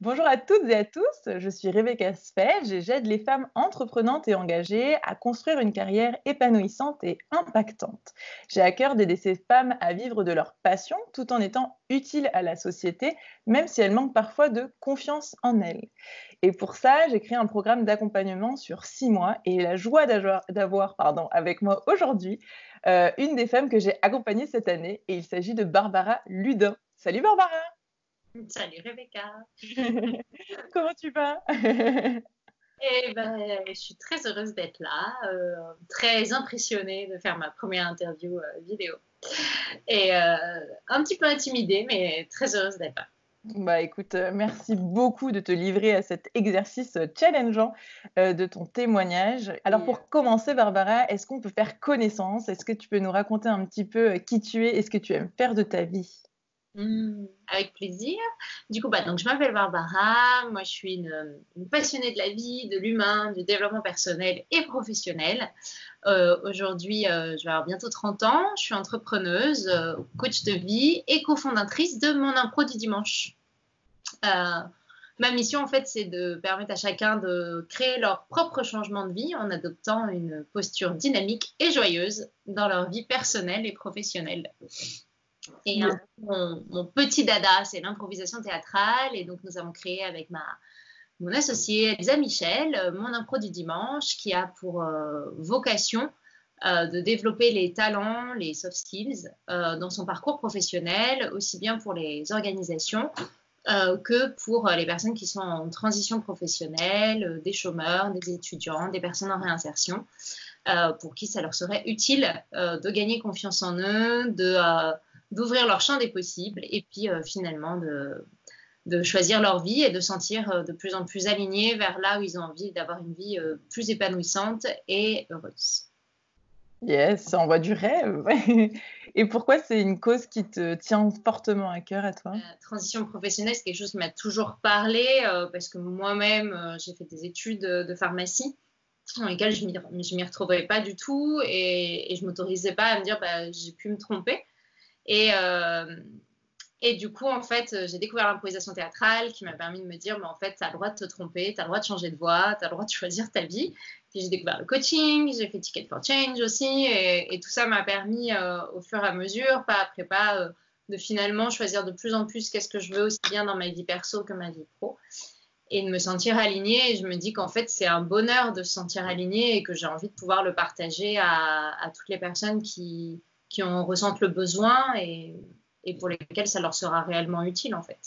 Bonjour à toutes et à tous, je suis Rebecca Sfelge et j'aide les femmes entreprenantes et engagées à construire une carrière épanouissante et impactante. J'ai à cœur d'aider ces femmes à vivre de leur passion tout en étant utiles à la société, même si elles manquent parfois de confiance en elles. Et pour ça, j'ai créé un programme d'accompagnement sur 6 mois et la joie d'avoir avec moi aujourd'hui une des femmes que j'ai accompagnées cette année et il s'agit de Barbara Ludin. Salut Barbara. Salut Rebecca. Comment tu vas? Eh ben, je suis très heureuse d'être là, très impressionnée de faire ma première interview vidéo et un petit peu intimidée, mais très heureuse d'être là. Bah, écoute, merci beaucoup de te livrer à cet exercice, challengeant, de ton témoignage. Alors Et, pour commencer Barbara, est-ce qu'on peut faire connaissance? Est-ce que tu peux nous raconter un petit peu, qui tu es et ce que tu aimes faire de ta vie? avec plaisir. Du coup, donc, je m'appelle Barbara, moi je suis une passionnée de la vie, de l'humain, du développement personnel et professionnel. Aujourd'hui, je vais avoir bientôt 30 ans, je suis entrepreneuse, coach de vie et cofondatrice de Mon Impro du Dimanche. Euh, Ma mission, en fait, c'est de permettre à chacun de créer leur propre changement de vie en adoptant une posture dynamique et joyeuse dans leur vie personnelle et professionnelle. Et Ye mon petit dada, c'est l'improvisation théâtrale. Et donc, nous avons créé avec mon associée Elsa Michel, mon impro du dimanche, qui a pour vocation de développer les talents, les soft skills dans son parcours professionnel, aussi bien pour les organisations que pour les personnes qui sont en transition professionnelle, des chômeurs, des étudiants, des personnes en réinsertion, pour qui ça leur serait utile de gagner confiance en eux, d'ouvrir leur champ des possibles et puis finalement de choisir leur vie et de sentir de plus en plus alignés vers là où ils ont envie d'avoir une vie plus épanouissante et heureuse. yes, ça envoie du rêve, ouais. Et pourquoi c'est une cause qui te tient fortement à cœur à toi? La transition professionnelle, c'est quelque chose qui m'a toujours parlé parce que moi-même, j'ai fait des études de pharmacie dans lesquelles je m'y retrouvais pas du tout et je m'autorisais pas à me dire bah, j'ai pu me tromper. Et, euh, et du coup, en fait, j'ai découvert l'improvisation théâtrale qui m'a permis de me dire mais en fait, tu as le droit de te tromper, tu as le droit de changer de voie, tu as le droit de choisir ta vie. Puis j'ai découvert le coaching, j'ai fait Ticket for Change aussi et tout ça m'a permis au fur et à mesure, pas après pas, de finalement choisir de plus en plus qu'est-ce que je veux aussi bien dans ma vie perso que ma vie pro et de me sentir alignée. Et je me dis qu'en fait, c'est un bonheur de se sentir alignée et que j'ai envie de pouvoir le partager à toutes les personnes qui en ressentent le besoin et pour lesquelles ça leur sera réellement utile, en fait.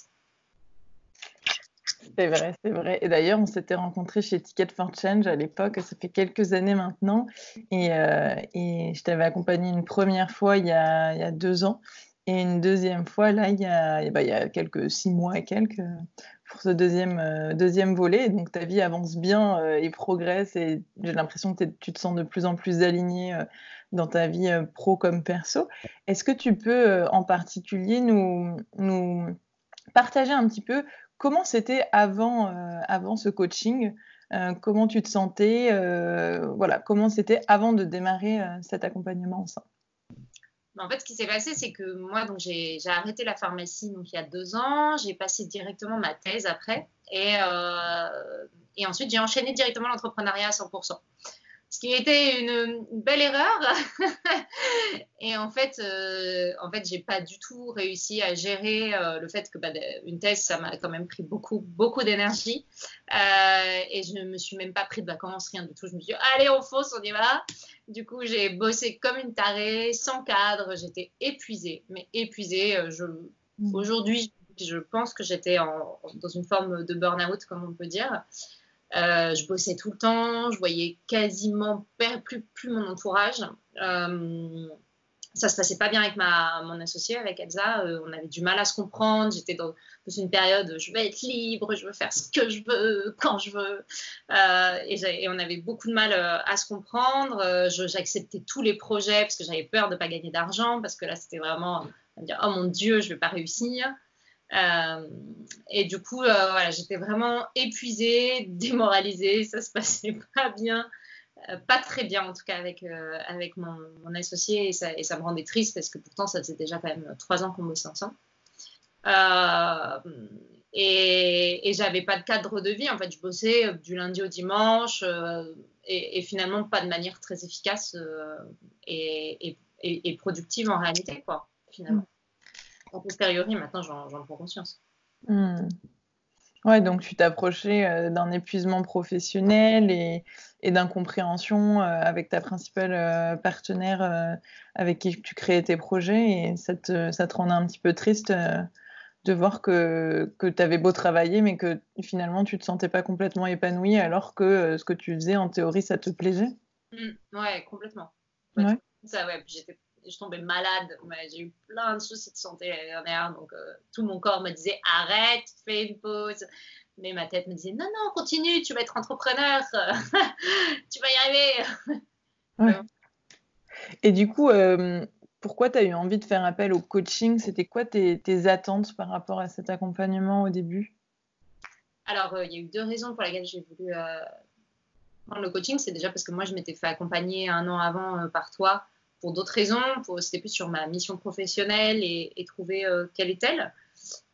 C'est vrai, c'est vrai. Et d'ailleurs, on s'était rencontrés chez Ticket for Change à l'époque, ça fait quelques années maintenant. Et je t'avais accompagnée une première fois il y a 2 ans et une deuxième fois là, il y a quelques 6 mois et quelques, pour ce deuxième volet. Et donc ta vie avance bien, et progresse et j'ai l'impression que tu te sens de plus en plus alignée, dans ta vie, pro comme perso. Est-ce que tu peux, en particulier nous partager un petit peu comment c'était avant ce coaching? Comment tu te sentais? Voilà, comment c'était avant de démarrer, cet accompagnement ensemble? Mais en fait, ce qui s'est passé, c'est que moi, donc, j'ai arrêté la pharmacie donc, il y a 2 ans. J'ai passé directement ma thèse après. Et ensuite, j'ai enchaîné directement l'entrepreneuriat à 100%. Ce qui était une belle erreur. Et en fait, j'ai pas du tout réussi à gérer le fait que une thèse, ça m'a quand même pris beaucoup, beaucoup d'énergie. Et je me suis même pas pris de vacances, rien du tout. Je me suis dit, allez, on fonce, on y va. Du coup, j'ai bossé comme une tarée, sans cadre. J'étais épuisée, mais épuisée. Mmh. Aujourd'hui, je pense que j'étais dans une forme de burn-out, comme on peut dire. Je bossais tout le temps, je voyais quasiment plus mon entourage. Ça se passait pas bien avec mon associé, avec Elsa. On avait du mal à se comprendre. J'étais dans une période, je veux être libre, je veux faire ce que je veux, quand je veux. Et on avait beaucoup de mal à se comprendre. J'acceptais tous les projets parce que j'avais peur de pas gagner d'argent, parce que là, c'était vraiment à me dire, oh mon Dieu, je vais pas réussir. Euh, et du coup, voilà, j'étais vraiment épuisée, démoralisée, ça se passait pas bien, pas très bien en tout cas avec mon associé et ça me rendait triste parce que pourtant ça faisait déjà quand même 3 ans qu'on bossait ensemble. Euh, Et j'avais pas de cadre de vie. En fait, je bossais du lundi au dimanche et finalement pas de manière très efficace et productive en réalité, quoi, finalement. A posteriori, maintenant, j'en prends conscience. Ouais, donc tu t'approchais d'un épuisement professionnel et d'incompréhension avec ta principale partenaire avec qui tu créais tes projets et ça te rendait un petit peu triste de voir que tu avais beau travailler mais que finalement tu te sentais pas complètement épanouie alors que ce que tu faisais en théorie ça te plaisait. Ouais, complètement. Ouais. Ça, ouais, puis je tombais malade. Ouais, j'ai eu plein de soucis de santé l'année dernière, donc tout mon corps me disait arrête, fais une pause. Mais ma tête me disait non, non, continue, tu vas être entrepreneur, tu vas y arriver. Ouais. Et du coup, pourquoi tu as eu envie de faire appel au coaching? C'était quoi tes attentes par rapport à cet accompagnement au début? Alors, il y a eu 2 raisons pour lesquelles j'ai voulu prendre le coaching. C'est déjà parce que moi, je m'étais fait accompagner 1 an avant par toi pour d'autres raisons. C'était plus sur ma mission professionnelle et trouver quelle est-elle.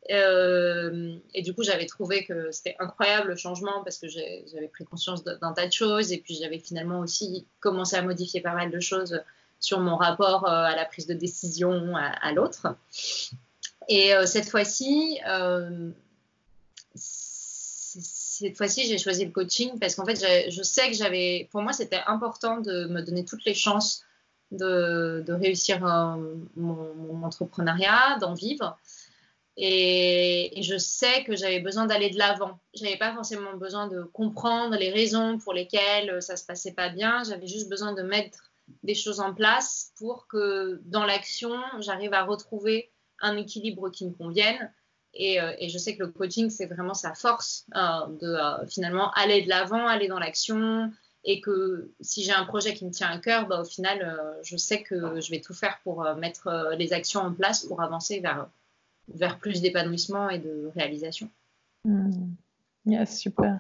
Et du coup, j'avais trouvé que c'était incroyable le changement parce que j'avais pris conscience d'un tas de choses et puis j'avais finalement aussi commencé à modifier pas mal de choses sur mon rapport à la prise de décision à l'autre. Et cette fois-ci, j'ai choisi le coaching parce qu'en fait, je sais que pour moi, c'était important de me donner toutes les chances de réussir mon entrepreneuriat, d'en vivre. Et je sais que j'avais besoin d'aller de l'avant. Je n'avais pas forcément besoin de comprendre les raisons pour lesquelles ça ne se passait pas bien. J'avais juste besoin de mettre des choses en place pour que dans l'action, j'arrive à retrouver un équilibre qui me convienne. Et je sais que le coaching, c'est vraiment sa force de finalement aller de l'avant, aller dans l'action. Et que si j'ai un projet qui me tient à cœur, au final, je sais que je vais tout faire pour mettre les actions en place pour avancer vers plus d'épanouissement et de réalisation. Yes, super.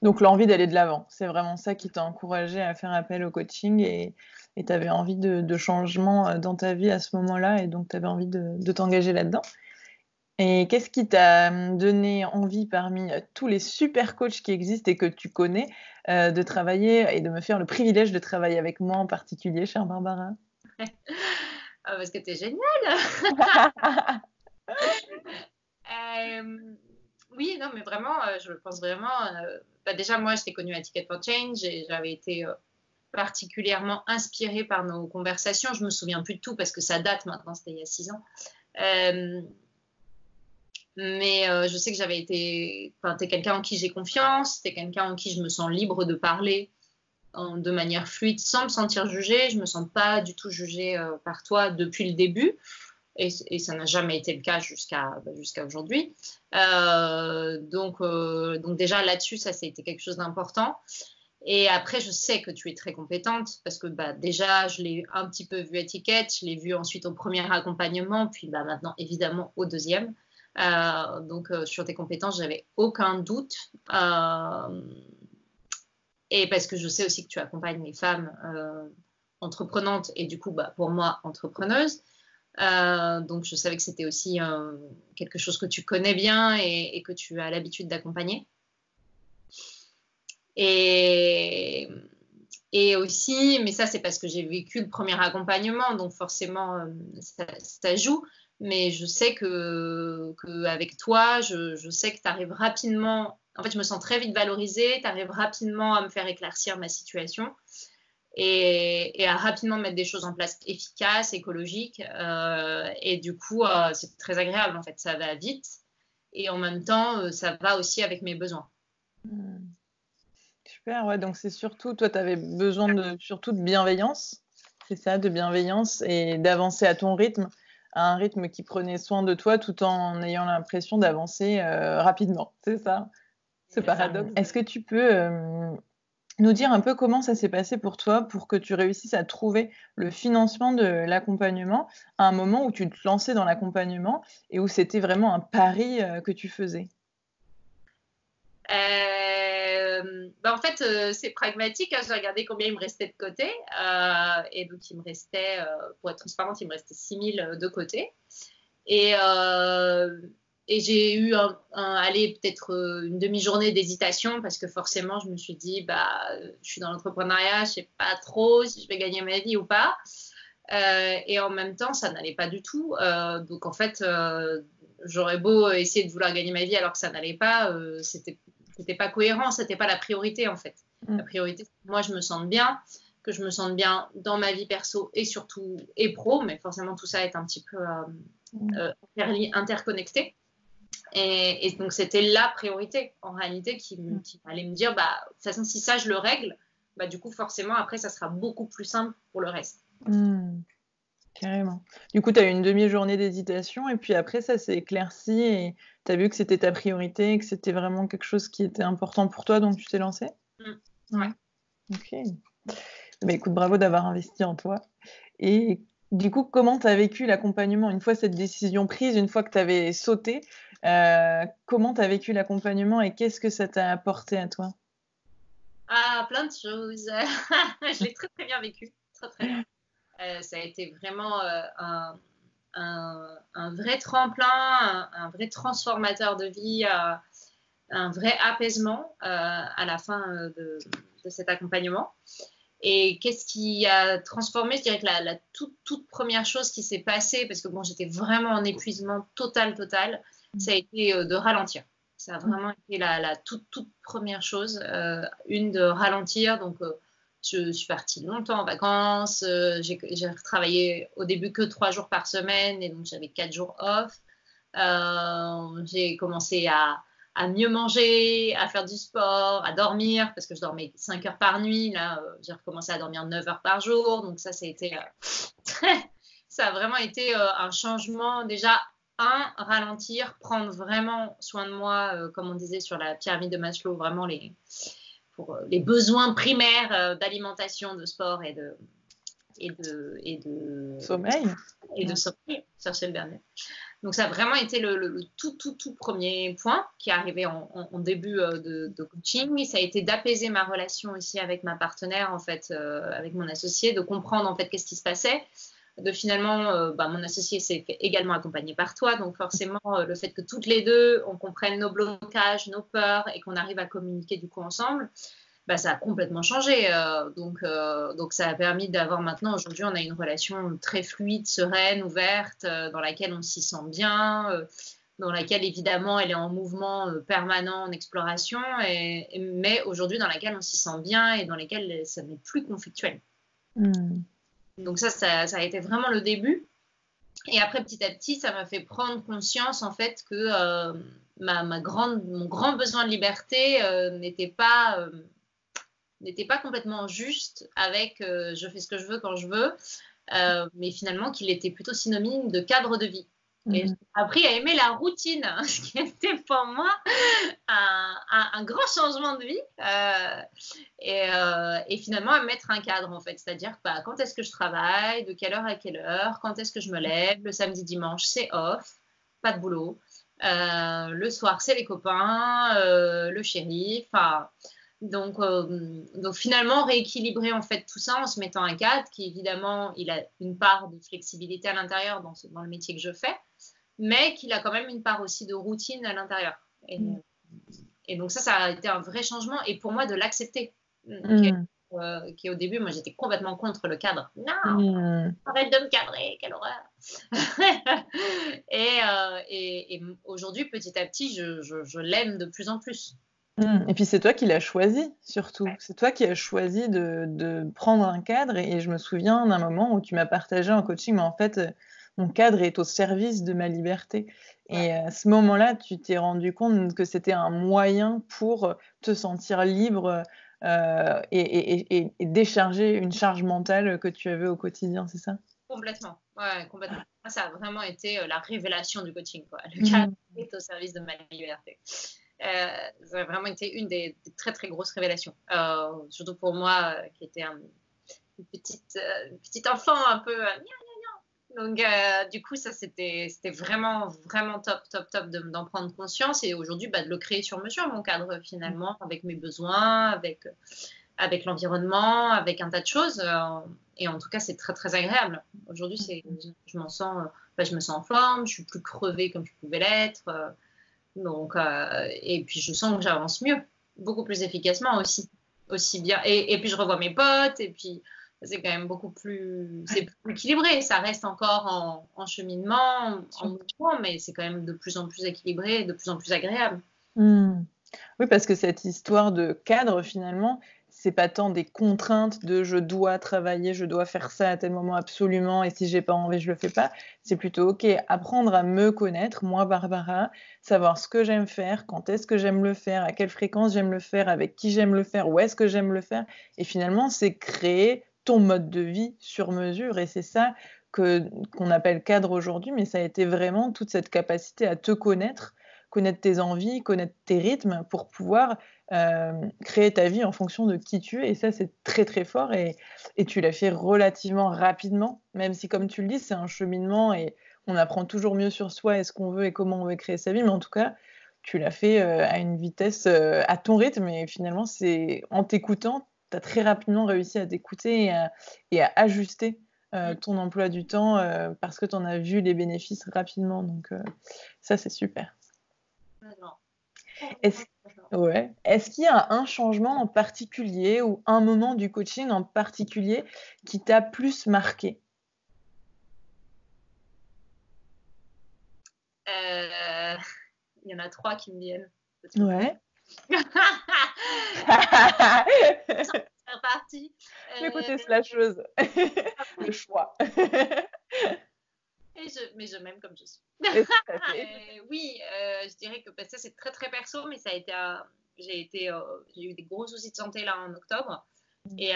Donc l'envie d'aller de l'avant, c'est vraiment ça qui t'a encouragé à faire appel au coaching et tu avais envie de changement dans ta vie à ce moment-là et donc tu avais envie de t'engager là-dedans. Et qu'est-ce qui t'a donné envie parmi tous les super coachs qui existent et que tu connais de travailler et de me faire le privilège de travailler avec moi en particulier, chère Barbara? Parce que t'es géniale. Oui, non, mais vraiment, je pense vraiment. Déjà, moi, je t'ai connue à Ticket for Change et j'avais été particulièrement inspirée par nos conversations. Je me souviens plus de tout parce que ça date maintenant, c'était il y a 6 ans. Mais je sais que j'avais été. Enfin, t'es quelqu'un en qui j'ai confiance, t'es quelqu'un en qui je me sens libre de parler de manière fluide sans me sentir jugée. Je me sens pas du tout jugée par toi depuis le début. Et ça n'a jamais été le cas jusqu'à aujourd'hui. Donc déjà là-dessus, ça a été quelque chose d'important. Et après, je sais que tu es très compétente parce que déjà, je l'ai un petit peu vu à Ticket, je l'ai vu ensuite au premier accompagnement, puis maintenant, évidemment, au deuxième. Donc, sur tes compétences, j'avais aucun doute. Et parce que je sais aussi que tu accompagnes les femmes entreprenantes et du coup, pour moi, entrepreneuses. Donc, je savais que c'était aussi quelque chose que tu connais bien et que tu as l'habitude d'accompagner. Et aussi, mais ça, c'est parce que j'ai vécu le premier accompagnement, donc forcément, ça joue. Mais je sais qu'avec toi, je sais que tu arrives rapidement. En fait, je me sens très vite valorisée. Tu arrives rapidement à me faire éclaircir ma situation. Et à rapidement mettre des choses en place efficaces, écologiques. Et du coup, c'est très agréable, en fait. Ça va vite. Et en même temps, ça va aussi avec mes besoins. Super, ouais. Donc, c'est surtout, toi, tu avais besoin surtout de bienveillance. C'est ça, de bienveillance et d'avancer à ton rythme, à un rythme qui prenait soin de toi tout en ayant l'impression d'avancer rapidement. C'est ça, ce paradoxe. Est-ce que tu peux nous dire un peu comment ça s'est passé pour toi pour que tu réussisses à trouver le financement de l'accompagnement à un moment où tu te lançais dans l'accompagnement et où c'était vraiment un pari que tu faisais? En fait, c'est pragmatique. J'ai regardé combien il me restait de côté. Et donc, il me restait, pour être transparente, il me restait 6 000 de côté. Et j'ai eu peut-être une demi-journée d'hésitation parce que forcément, je me suis dit, je suis dans l'entrepreneuriat, je ne sais pas trop si je vais gagner ma vie ou pas. Et en même temps, ça n'allait pas du tout. Donc, en fait, j'aurais beau essayer de vouloir gagner ma vie alors que ça n'allait pas, c'était pas cohérent, c'était pas la priorité, en fait. La priorité, c'est que moi, je me sente bien, que je me sente bien dans ma vie perso et surtout et pro, mais forcément, tout ça est un petit peu interconnecté. Et donc, c'était la priorité, en réalité, qui allait me dire, de toute façon, si ça, je le règle, du coup, forcément, après, ça sera beaucoup plus simple pour le reste. Carrément. Du coup, tu as eu une demi-journée d'hésitation et puis après, ça s'est éclairci et tu as vu que c'était ta priorité et que c'était vraiment quelque chose qui était important pour toi, donc tu t'es lancée? Ouais. Ok. Écoute, bravo d'avoir investi en toi. Et du coup, comment tu as vécu l'accompagnement? Une fois cette décision prise, une fois que tu avais sauté, comment tu as vécu l'accompagnement et qu'est-ce que ça t'a apporté à toi? Plein de choses. Je l'ai très, très bien vécu. Très, très bien. Ça a été vraiment un vrai tremplin, un vrai transformateur de vie, un vrai apaisement à la fin de cet accompagnement. Et qu'est-ce qui a transformé? Je dirais que la toute première chose qui s'est passée, parce que j'étais vraiment en épuisement total, ça a été de ralentir. Ça a vraiment été la toute première chose, de ralentir. Donc, je suis partie longtemps en vacances. J'ai travaillé au début que 3 jours par semaine et donc j'avais 4 jours off. J'ai commencé à mieux manger, à faire du sport, à dormir, parce que je dormais 5 heures par nuit. Là, j'ai recommencé à dormir 9 heures par jour. Donc ça a été ça a vraiment été un changement. Déjà, ralentir, prendre vraiment soin de moi, comme on disait sur la pyramide de Maslow, vraiment pour les besoins primaires d'alimentation, de sport et de Sommeil. Et de sommeil, chercher le dernier. Donc ça a vraiment été le tout premier point qui est arrivé en début de coaching. Ça a été d'apaiser ma relation aussi avec ma partenaire, en fait, avec mon associé, de comprendre en fait qu'est-ce qui se passait. De finalement, mon associé s'est fait également accompagner par toi, donc forcément le fait que toutes les deux on comprenne nos blocages, nos peurs et qu'on arrive à communiquer du coup ensemble, ça a complètement changé. Donc ça a permis d'avoir maintenant, aujourd'hui, on a une relation très fluide, sereine, ouverte, dans laquelle on s'y sent bien, dans laquelle évidemment elle est en mouvement permanent, en exploration, mais aujourd'hui dans laquelle on s'y sent bien et dans laquelle ça n'est plus conflictuel. Donc ça a été vraiment le début. Et après, petit à petit, ça m'a fait prendre conscience en fait que mon grand besoin de liberté n'était pas complètement juste avec je fais ce que je veux quand je veux, mais finalement qu'il était plutôt synonyme de cadre de vie. Et j'ai appris à aimer la routine, ce qui était pour moi un grand changement de vie, et finalement à mettre un cadre en fait, c'est-à-dire quand est-ce que je travaille, de quelle heure à quelle heure, quand est-ce que je me lève, le samedi dimanche c'est off, pas de boulot, le soir c'est les copains, le chéri, donc finalement rééquilibrer en fait tout ça en se mettant un cadre qui évidemment il a une part de flexibilité à l'intérieur dans le métier que je fais, mais qu'il a quand même une part aussi de routine à l'intérieur. Et donc ça a été un vrai changement, et pour moi de l'accepter, qui au début moi j'étais complètement contre le cadre. Non, arrête de me cadrer, quelle horreur. Et aujourd'hui petit à petit je l'aime de plus en plus. Et puis c'est toi qui l'as choisi, surtout. Ouais. C'est toi qui as choisi de prendre un cadre. Et je me souviens d'un moment où tu m'as partagé en coaching, mais en fait, mon cadre est au service de ma liberté. Ouais. Et à ce moment-là, tu t'es rendu compte que c'était un moyen pour te sentir libre et décharger une charge mentale que tu avais au quotidien, c'est ça? Complètement, ouais, complètement. Ça a vraiment été la révélation du coaching, quoi. Le cadre est au service de ma liberté. Ça a vraiment été une des très très grosses révélations, surtout pour moi qui était une petite enfant un peu donc du coup ça c'était vraiment top d'en prendre conscience, et aujourd'hui de le créer sur mesure, mon cadre, finalement, avec mes besoins, avec l'environnement, avec un tas de choses, et en tout cas c'est très très agréable. Aujourd'hui je m'en sens je me sens en forme, je suis plus crevée comme je pouvais l'être. Donc, et puis je sens que j'avance mieux, beaucoup plus efficacement aussi bien. Et puis je revois mes potes, et puis c'est quand même c'est plus équilibré. Ça reste encore en cheminement, en mouvement, mais c'est quand même de plus en plus équilibré, de plus en plus agréable. Oui, parce que cette histoire de cadre, finalement, c'est pas tant des contraintes de je dois travailler, je dois faire ça à tel moment absolument, et si j'ai pas envie, je le fais pas. C'est plutôt, ok, apprendre à me connaître, moi, Barbara, savoir ce que j'aime faire, quand est-ce que j'aime le faire, à quelle fréquence j'aime le faire, avec qui j'aime le faire, où est-ce que j'aime le faire. Et finalement, c'est créer ton mode de vie sur mesure. Et c'est ça qu'on appelle cadre aujourd'hui, mais ça a été vraiment toute cette capacité à te connaître tes envies, connaître tes rythmes pour pouvoir créer ta vie en fonction de qui tu es. Et ça, c'est très, très fort. Et tu l'as fait relativement rapidement, même si, comme tu le dis, c'est un cheminement et on apprend toujours mieux sur soi et ce qu'on veut et comment on veut créer sa vie. Mais en tout cas, tu l'as fait à une vitesse, à ton rythme. Et finalement, c'est en t'écoutant, tu as très rapidement réussi à t'écouter et à ajuster ton emploi du temps parce que tu en as vu les bénéfices rapidement. Donc, ça, c'est super. Est-ce qu'il y a un changement en particulier ou un moment du coaching en particulier qui t'a plus marqué? Il y en a 3 qui me viennent. Ouais. C'est parti. Le côté slasheuse. Le choix. Mais je m'aime comme je suis. Oui, je dirais que ça c'est très très perso, mais ça a été j'ai eu des gros soucis de santé là en octobre et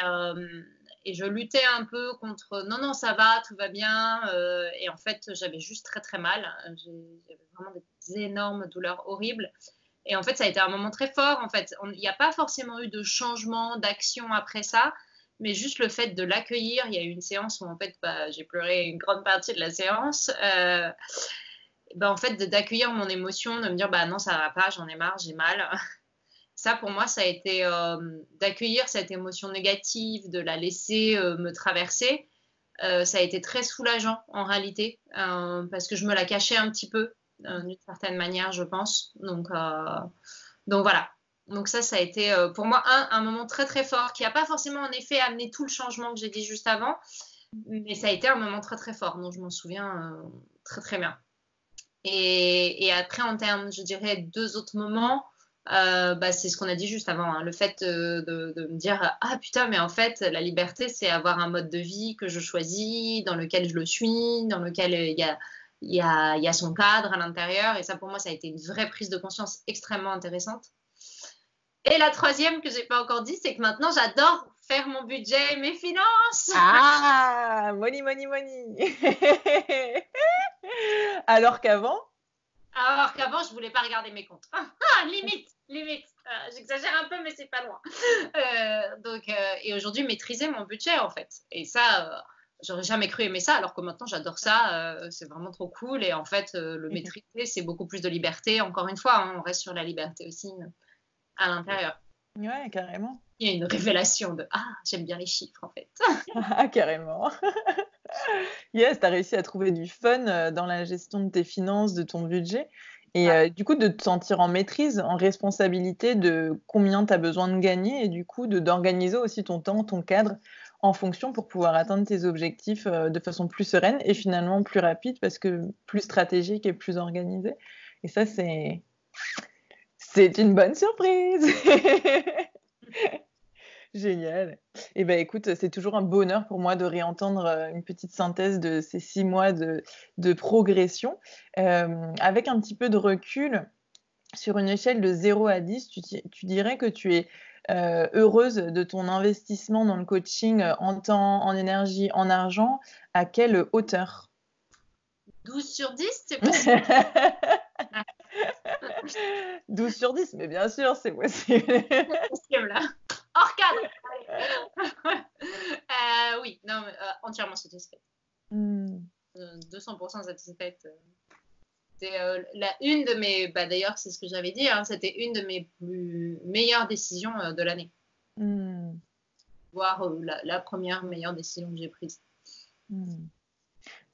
je luttais un peu contre non ça va, tout va bien et en fait j'avais juste très très mal. J'avais vraiment des énormes douleurs horribles. Et en fait, ça a été un moment très fort. En fait, il n'y a pas forcément eu de changement, d'action après ça, mais juste le fait de l'accueillir. Il y a eu une séance où en fait, j'ai pleuré une grande partie de la séance. En fait, d'accueillir mon émotion, de me dire non, ça va pas, j'en ai marre, j'ai mal. Ça, pour moi, ça a été d'accueillir cette émotion négative, de la laisser me traverser. Ça a été très soulageant en réalité, parce que je me la cachais un petit peu d'une certaine manière, je pense. Donc voilà. Donc ça a été pour moi un moment très très fort qui n'a pas forcément en effet amené tout le changement que j'ai dit juste avant, mais ça a été un moment très très fort dont je m'en souviens très très bien. Et après, en termes, je dirais, 2 autres moments, c'est ce qu'on a dit juste avant, hein, le fait de me dire ah putain, mais en fait, la liberté, c'est avoir un mode de vie que je choisis, dans lequel je le suis, dans lequel il y a son cadre à l'intérieur. Et ça, pour moi, ça a été une vraie prise de conscience extrêmement intéressante. Et la troisième que j'ai pas encore dit, c'est que maintenant, j'adore faire mon budget et mes finances. Ah, money, money, money. Alors qu'avant, je voulais pas regarder mes comptes. Limite. J'exagère un peu, mais c'est pas loin. Et aujourd'hui, maîtriser mon budget, en fait. Et ça, j'aurais jamais cru aimer ça, alors que maintenant, j'adore ça. C'est vraiment trop cool. Et en fait, le maîtriser, c'est beaucoup plus de liberté. Encore une fois, hein, on reste sur la liberté aussi à l'intérieur. Ouais, carrément. Il y a une révélation de j'aime bien les chiffres, en fait. Carrément. Yes, tu as réussi à trouver du fun dans la gestion de tes finances, de ton budget. Et du coup, de te sentir en maîtrise, en responsabilité de combien tu as besoin de gagner et du coup, d'organiser aussi ton temps, ton cadre en fonction pour pouvoir atteindre tes objectifs de façon plus sereine et finalement plus rapide parce que plus stratégique et plus organisée. Et ça, c'est une bonne surprise. Génial. Et ben écoute, c'est toujours un bonheur pour moi de réentendre une petite synthèse de ces 6 mois de progression. Avec un petit peu de recul, sur une échelle de 0 à 10, tu dirais que tu es heureuse de ton investissement dans le coaching en temps, en énergie, en argent, à quelle hauteur? 12 sur 10, c'est possible. 12 sur 10, mais bien sûr, c'est possible. Là. Hors cadre. Oui, non, entièrement satisfaite. 200% satisfaite. C'est une de mes, d'ailleurs, c'est ce que j'avais dit, hein, c'était une de mes meilleures décisions de l'année. Voire la première meilleure décision que j'ai prise.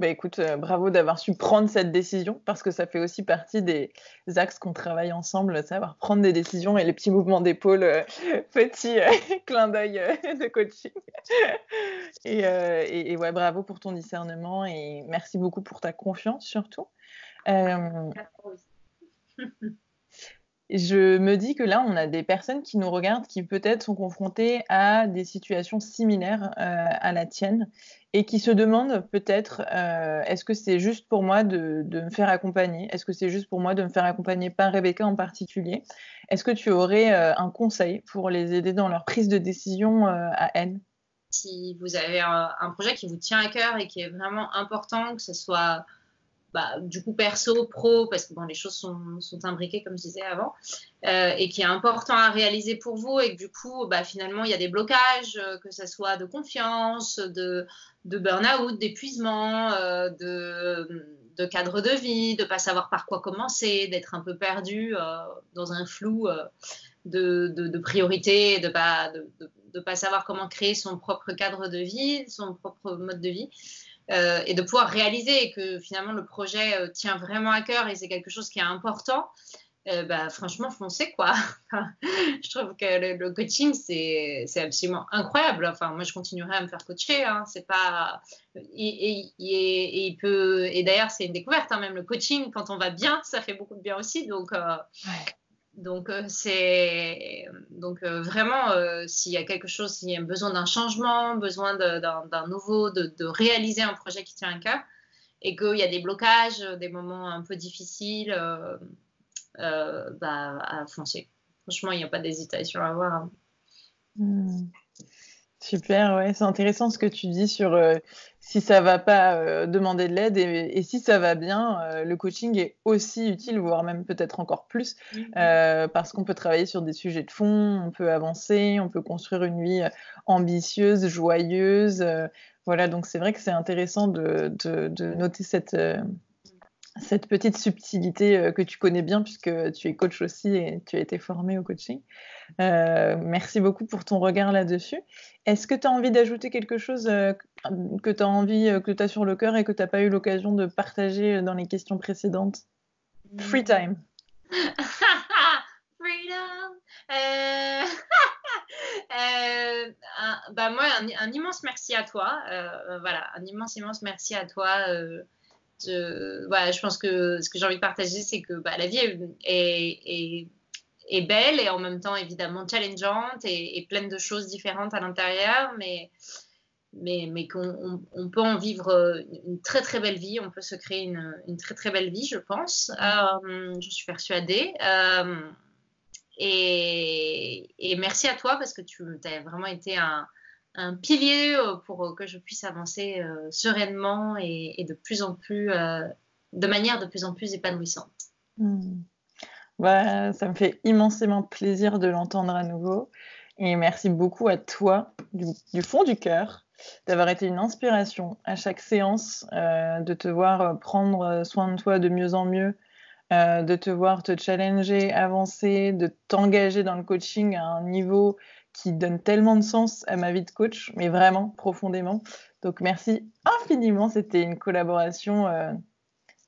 Bah écoute, bravo d'avoir su prendre cette décision parce que ça fait aussi partie des axes qu'on travaille ensemble, savoir prendre des décisions et les petits mouvements d'épaule, petits, clin d'œil, de coaching et ouais, bravo pour ton discernement et merci beaucoup pour ta confiance surtout. Hem Je me dis que là, on a des personnes qui nous regardent, qui peut-être sont confrontées à des situations similaires, à la tienne et qui se demandent peut-être, «Est-ce que c'est juste pour moi de me faire accompagner? Est-ce que c'est juste pour moi de me faire accompagner par Rebecca en particulier?» Est-ce que tu aurais, un conseil pour les aider dans leur prise de décision, à elles? Si vous avez un projet qui vous tient à cœur et qui est vraiment important, que ce soit du coup perso, pro, parce que bon, les choses sont imbriquées comme je disais avant, et qui est important à réaliser pour vous et que du coup, finalement, il y a des blocages, que ce soit de confiance, de burn-out, d'épuisement, de cadre de vie, de ne pas savoir par quoi commencer, d'être un peu perdu dans un flou de priorités, de pas savoir comment créer son propre cadre de vie, son propre mode de vie. Et de pouvoir réaliser que finalement le projet tient vraiment à cœur et c'est quelque chose qui est important, franchement, foncez quoi. Je trouve que le coaching, c'est absolument incroyable. Enfin, moi, je continuerai à me faire coacher. Hein. C'est pas... et d'ailleurs, c'est une découverte. Hein, même le coaching, quand on va bien, ça fait beaucoup de bien aussi. Ouais. Vraiment, s'il y a quelque chose, s'il y a besoin d'un changement, besoin d'un nouveau, de réaliser un projet qui tient à cœur, et qu'il y a des blocages, des moments un peu difficiles, à foncer. Franchement, il n'y a pas d'hésitation à avoir. Hein. Mmh. Super, ouais, c'est intéressant ce que tu dis sur, si ça va pas, demander de l'aide et si ça va bien, le coaching est aussi utile, voire même peut-être encore plus, parce qu'on peut travailler sur des sujets de fond, on peut avancer, on peut construire une vie, ambitieuse, joyeuse, voilà, donc c'est vrai que c'est intéressant de noter cette petite subtilité, que tu connais bien puisque tu es coach aussi et tu as été formée au coaching. Merci beaucoup pour ton regard là-dessus. Est-ce que tu as envie d'ajouter quelque chose, que tu as envie, que tu as sur le cœur et que tu as pas eu l'occasion de partager, dans les questions précédentes? Free time. Freedom. Moi, un immense merci à toi. Voilà, un immense merci à toi. Je pense que ce que j'ai envie de partager, c'est que la vie est belle et en même temps évidemment challengeante et pleine de choses différentes à l'intérieur, mais qu'on peut en vivre une très très belle vie, on peut se créer une très très belle vie, je pense. Je suis persuadée. Et merci à toi parce que tu as vraiment été un pilier pour que je puisse avancer sereinement et de plus en plus, de manière de plus en plus épanouissante. Mmh. Bah, ça me fait immensément plaisir de l'entendre à nouveau et merci beaucoup à toi du fond du cœur d'avoir été une inspiration à chaque séance, de te voir, prendre, soin de toi de mieux en mieux, de te voir te challenger, avancer, de t'engager dans le coaching à un niveau qui donne tellement de sens à ma vie de coach, mais vraiment profondément. Donc merci infiniment, c'était une collaboration,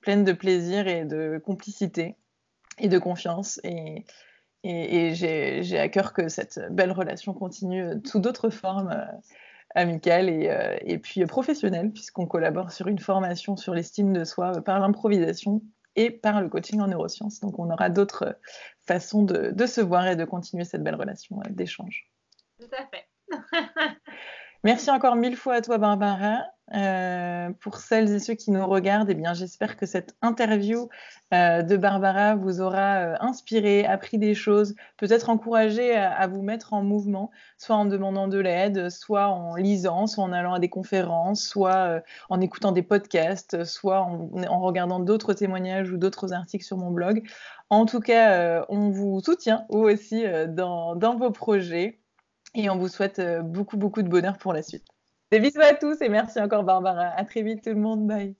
pleine de plaisir et de complicité et de confiance et j'ai à cœur que cette belle relation continue, sous d'autres formes, amicales et puis professionnelles puisqu'on collabore sur une formation sur l'estime de soi, par l'improvisation et par le coaching en neurosciences. Donc on aura d'autres, façons de se voir et de continuer cette belle relation, d'échange. Tout à fait. Merci encore 1000 fois à toi Barbara. Pour celles et ceux qui nous regardent, eh bien, j'espère que cette interview, de Barbara vous aura, inspiré, appris des choses, peut-être encouragé à vous mettre en mouvement, soit en demandant de l'aide, soit en lisant, soit en allant à des conférences, soit, en écoutant des podcasts, soit en regardant d'autres témoignages ou d'autres articles sur mon blog. En tout cas, on vous soutient, vous aussi, dans vos projets. Et on vous souhaite beaucoup, beaucoup de bonheur pour la suite. Des bisous à tous et merci encore Barbara. À très vite tout le monde. Bye.